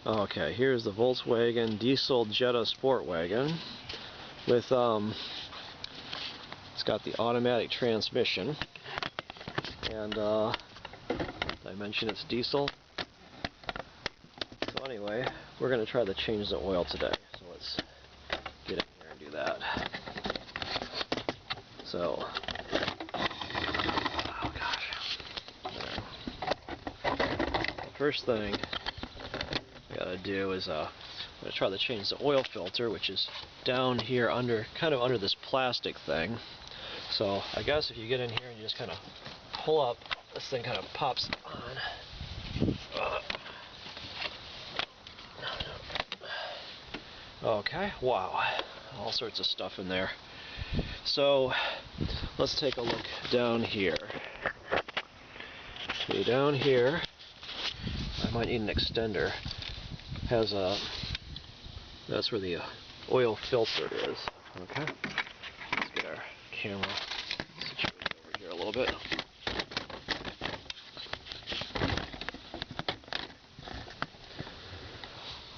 Okay, here's the Volkswagen diesel Jetta Sportwagon with it's got the automatic transmission, and I mentioned it's diesel. So anyway, we're going to try to change the oil today. So let's get in here and do that. So, oh gosh. The first thing I gotta do is I'm gonna try to change the oil filter, which is down here under, kind of under this plastic thing. So I guess if you get in here and you just kind of pull up, this thing kind of pops on. Okay, wow, all sorts of stuff in there. So let's take a look down here. Okay, down here, I might need an extender. Has a, that's where the oil filter is. Okay, let's get our camera situated over here a little bit.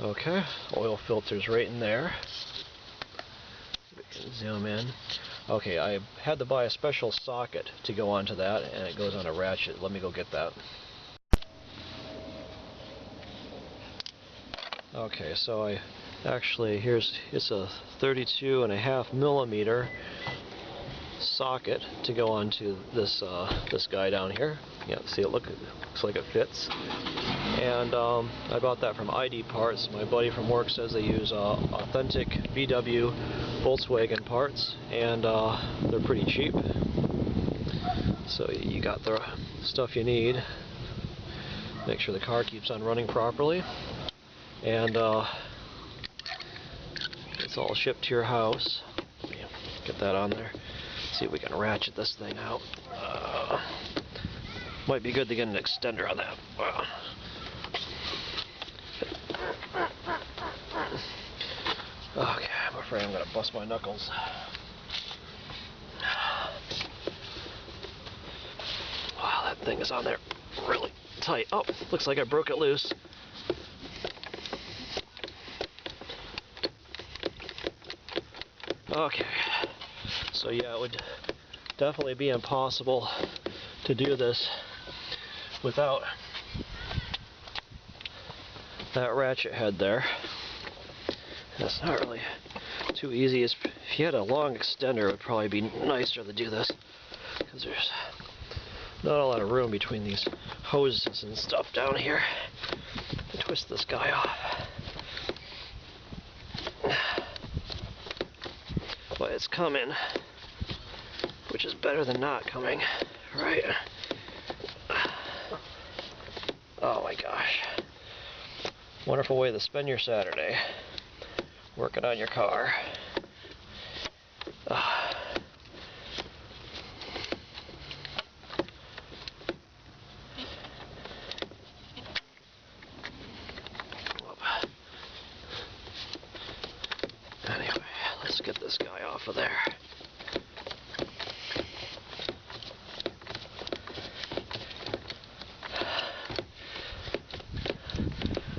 Okay, oil filter's right in there. We can zoom in. Okay, I had to buy a special socket to go onto that, and it goes on a ratchet. Let me go get that. Okay, so I actually, it's a 32.5 millimeter socket to go onto this this guy down here. Yeah, see, it looks like it fits. And I bought that from ID Parts. My buddy from work says they use authentic VW Volkswagen parts, and they're pretty cheap. So you got the stuff you need. Make sure the car keeps on running properly. And it's all shipped to your house. Let me get that on there. See if we can ratchet this thing out. Might be good to get an extender on that. Okay, I'm afraid I'm gonna bust my knuckles. Wow, that thing is on there really tight. Oh, looks like I broke it loose. Okay, so yeah, it would definitely be impossible to do this without that ratchet head there. It's not really too easy. If you had a long extender, it would probably be nicer to do this, because there's not a lot of room between these hoses and stuff down here to twist this guy off. But it's coming, which is better than not coming, right? Oh my gosh. Wonderful way to spend your Saturday, working on your car. Anyway, let's get this guy off of there.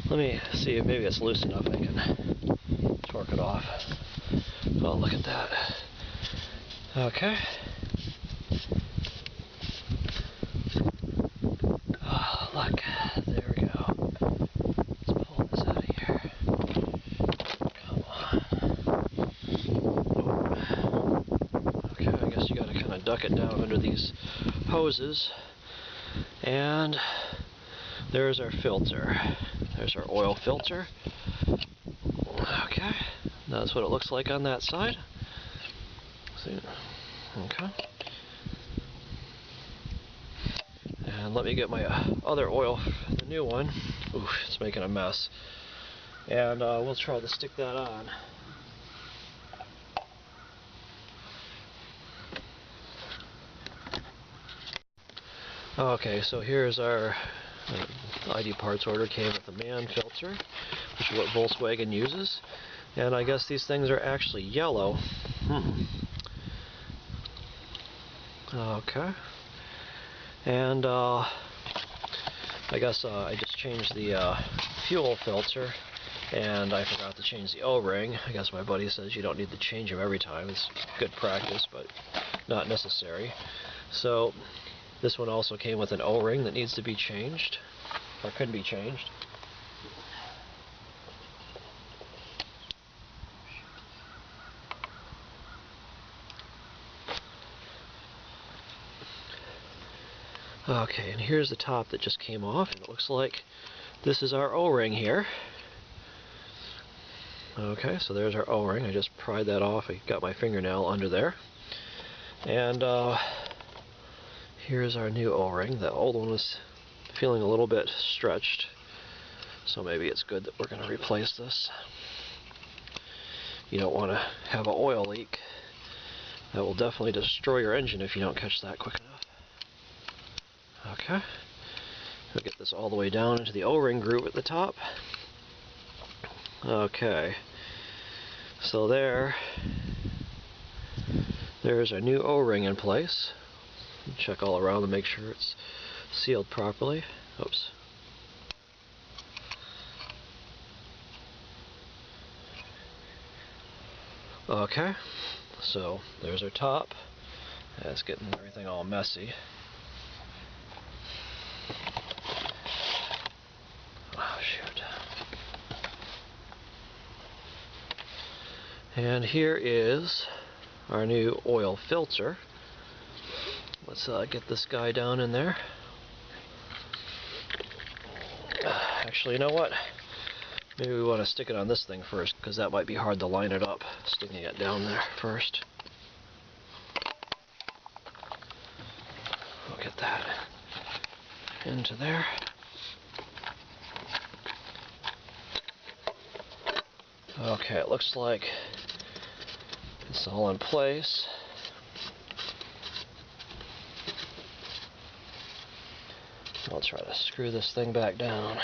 Let me see if maybe it's loose enough I can torque it off. Oh, look at that. Okay. Oh, look. There we go. Let's pull this out of here. Come on. Okay, I guess you gotta kind of duck it down under these hoses. And there's our filter. There's our oil filter. Okay, that's what it looks like on that side. See? Okay. And let me get my other oil, the new one. Oof, it's making a mess. And we'll try to stick that on. Okay, so here's our ID Parts order. Came with the man filter, which is what Volkswagen uses. And I guess these things are actually yellow. Okay. And I guess I just changed the fuel filter, and I forgot to change the O-ring. I guess my buddy says you don't need to change them every time. It's good practice, but not necessary. So this one also came with an O-ring that needs to be changed, or could be changed. Okay, and here's the top that just came off, and it looks like this is our O-ring here. Okay, so there's our O-ring. I just pried that off. I got my fingernail under there. And here's our new O-ring. The old one was feeling a little bit stretched, so maybe it's good that we're going to replace this. You don't want to have an oil leak. That will definitely destroy your engine if you don't catch that quick enough. Okay, we'll get this all the way down into the O-ring groove at the top. Okay, so there's our new O-ring in place. Check all around to make sure it's sealed properly. Oops. Okay, so there's our top. It's getting everything all messy. Oh, shoot. And here is our new oil filter. Let's get this guy down in there. Actually, you know what? Maybe we want to stick it on this thing first, because that might be hard to line it up, sticking it down there first. We'll get that into there. Okay, it looks like it's all in place. I'll try to screw this thing back down.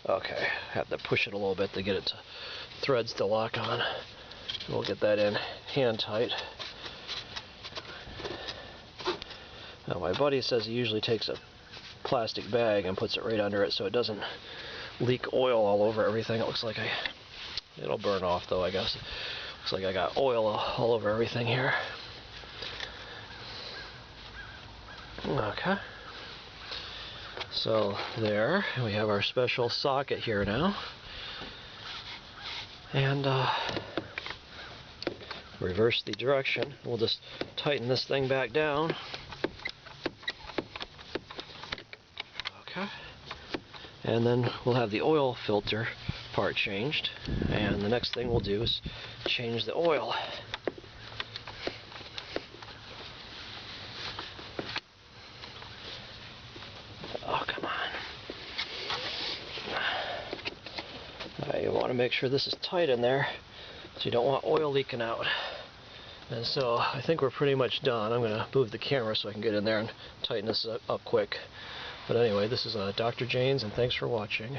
Okay, have to push it a little bit to get it to threads to lock on. We'll get that in hand tight. Now my buddy says he usually takes a plastic bag and puts it right under it so it doesn't leak oil all over everything. It looks like it'll burn off though, I guess. Looks like I got oil all over everything here. Okay. So there, we have our special socket here now. And reverse the direction. We'll just tighten this thing back down. Okay. And then we'll have the oil filter part changed. And the next thing we'll do is change the oil. You want to make sure this is tight in there, so you don't want oil leaking out. And so I think we're pretty much done. I'm going to move the camera so I can get in there and tighten this up quick. But anyway, this is Dr. Janes, and thanks for watching.